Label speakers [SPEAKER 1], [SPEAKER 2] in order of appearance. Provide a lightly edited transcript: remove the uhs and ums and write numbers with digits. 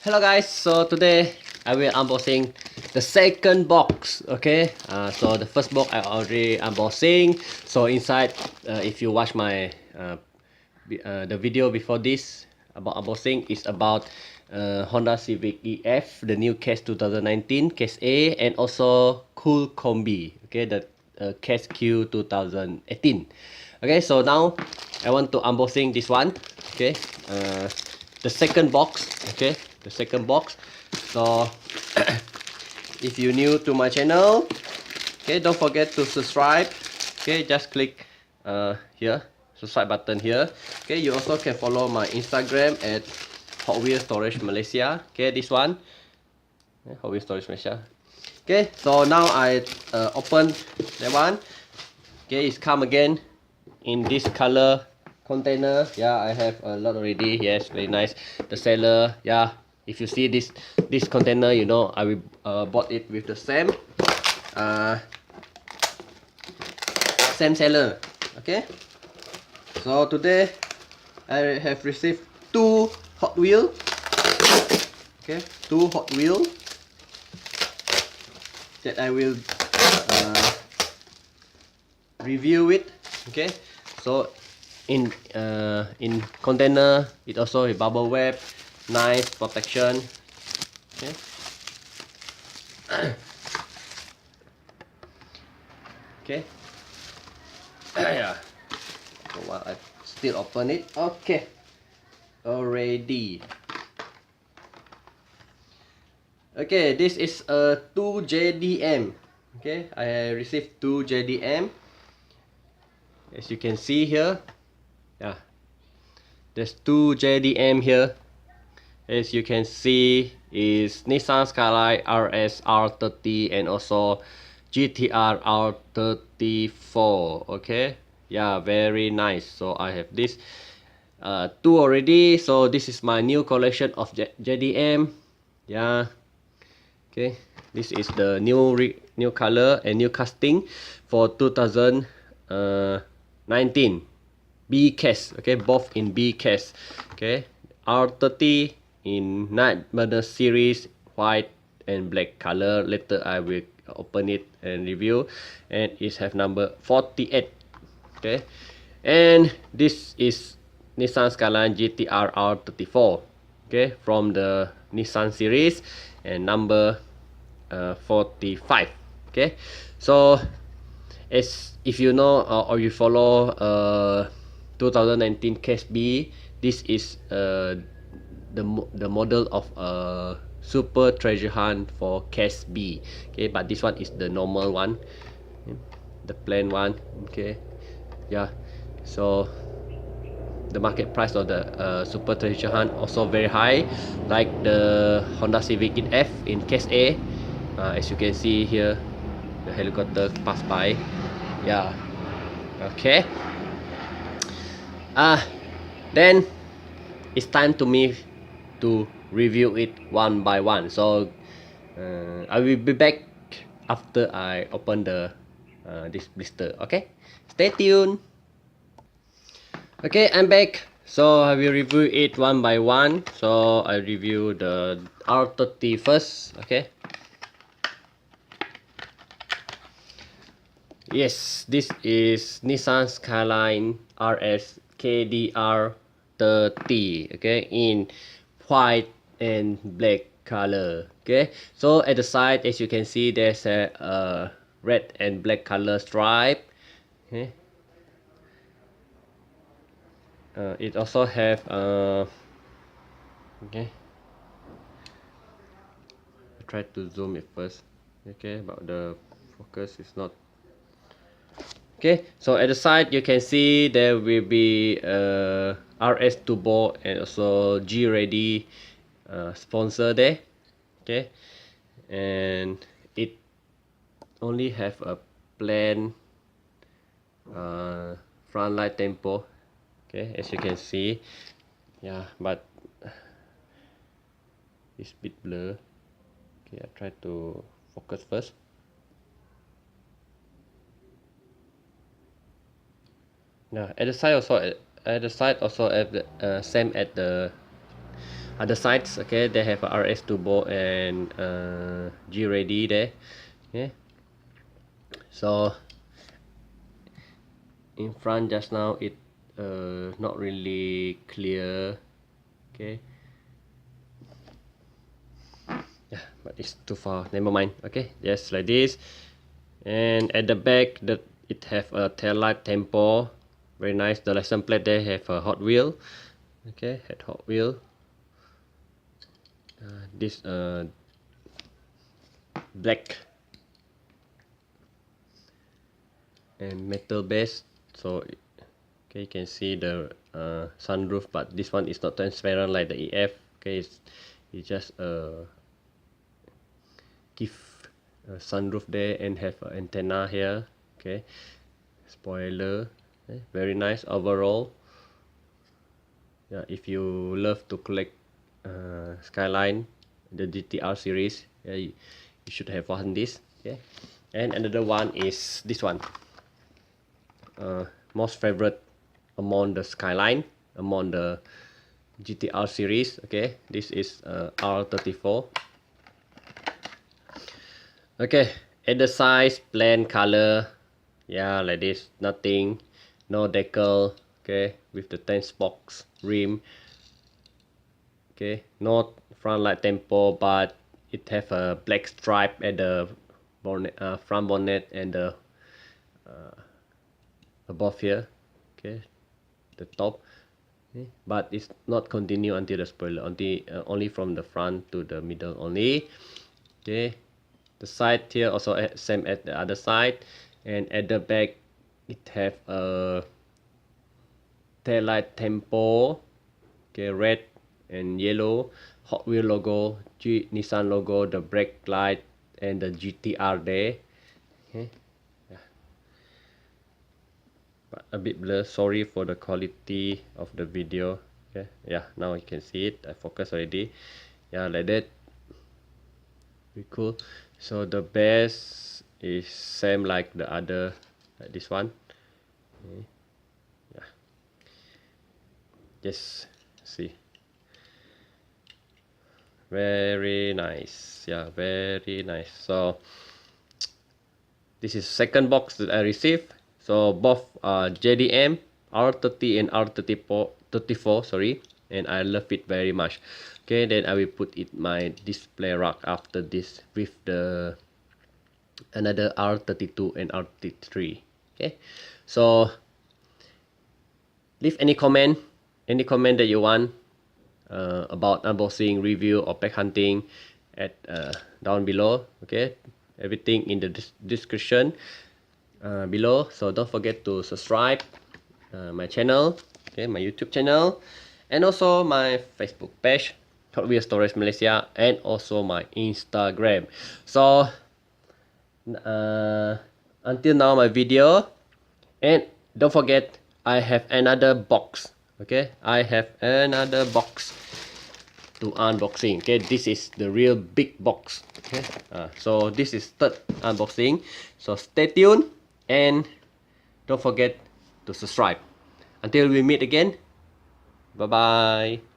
[SPEAKER 1] Hello guys, so today I will unboxing the second box. Okay, so the first box I already unboxing. So inside, if you watch my the video before this about unboxing, is about Honda Civic EF, the new case 2019 case A, and also Cool Combi. Okay, the case Q 2018. Okay, so now I want to unboxing this one. Okay, the second box. Okay, the second box. So if you're new to my channel, okay, don't forget to subscribe. Okay, just click here, subscribe button here. Okay, you also can follow my Instagram at Hot Wheels Storage Malaysia. Okay, this one, Hot Wheels Storage Malaysia. Okay, so now I open that one. Okay, it's come again in this color container. Yeah, I have a lot already. Yes, very nice. The seller, yeah, if you see this container, you know I will bought it with the same seller. Okay, so today I have received two Hot Wheel. Okay, two Hot Wheel that I will review it. Okay, so in container it also a bubble wrap, nice protection. Okay. Okay. Yeah. So while I still open it. Okay. Already. Okay, this is a 2 JDM. Okay, I received 2 JDM. As you can see here, yeah, there's 2 JDM here. As you can see, is Nissan Skyline RS R30 and also GT-R R34. Okay, yeah, very nice. So I have this 2 already. So this is my new collection of JDM. Yeah. Okay, this is the new color and new casting for 2019 B case. Okay, both in B case. Okay, R30 in Night Murder series, white and black color. Later I will open it and review, and it have number 48. Okay, and this is Nissan Skyline GT-R R34. Okay, from the Nissan series, and number 45. Okay, so as if you know or you follow 2019 case B, this is the model of super treasure hunt for case B. Okay, but this one is the normal one, the plain one. Okay, yeah, so the market price of the super treasure hunt also very high, like the Honda Civic F in case A. As you can see here, the helicopter pass by. Yeah, okay. Then it's time to me to review it one by one. So I will be back after I open the this blister. Okay, stay tuned. Okay, I'm back. So I will review it one by one. So I review the R30 first. Okay. Yes, this is Nissan Skyline RS KDR 30. Okay, in white and black color. Okay, so at the side, as you can see, there's a red and black color stripe. Okay. It also have okay, I try to zoom it first. Okay, but the focus is not okay. So at the side you can see there will be RS Turbo and also G Ready sponsor there. Okay, and it only have a plain front light tempo. Okay, as you can see, yeah, but it's a bit blur. Okay, I try to focus first. Now at the side also at the same at the other sides. Okay, they have a RS turbo and G ready there. Okay, so in front just now it not really clear. Okay, yeah, but it's too far, never mind. Okay, just like this. And at the back that it have a tail light tempo, very nice. The license plate there have a Hot Wheel. Okay, had Hot Wheel. This black and metal base, so okay, you can see the sunroof, but this one is not transparent like the EF. Okay, it just give a sunroof there and have an antenna here. Okay, spoiler. Okay, very nice overall. Yeah, if you love to collect Skyline, the GT-R series, yeah, you should have one this. Okay, and another one is this one. Most favorite among the Skyline, among the GT-R series. Okay, this is R34. Okay, at the size, plain color, yeah, like this, nothing, no decal. Okay, with the 10 spokes rim. Okay, not front light tempo, but it have a black stripe at the bonnet, front bonnet and the above here. Okay, the top. Okay, but it's not continue until the spoiler, only from the front to the middle only. Okay, the side here also same at the other side, and at the back it have a tail light tempo. Okay, red and yellow, Hot Wheel logo, Nissan logo, the brake light and the GT-R there. Okay, yeah, but a bit blur, sorry for the quality of the video. Okay, yeah, now you can see it, I focus already. Yeah, like that, very cool. So the base is same like the other, like this one. Okay. Yeah, just see, very nice. Yeah, very nice. So this is second box that I received. So both JDM R30 and R34, sorry, and I love it very much. Okay, then I will put it my display rack after this with the another R32 and R33. Okay, so leave any comment that you want about unboxing, review, or pack hunting at down below. Okay, everything in the description below. So don't forget to subscribe my channel, okay, my YouTube channel, and also my Facebook page, Hot Wheels Storage Malaysia, and also my Instagram. So until now my video, and don't forget I have another box. Okay, I have another box to unboxing. Okay, this is the real big box. Okay, so this is third unboxing, so stay tuned and don't forget to subscribe. Until we meet again, bye bye.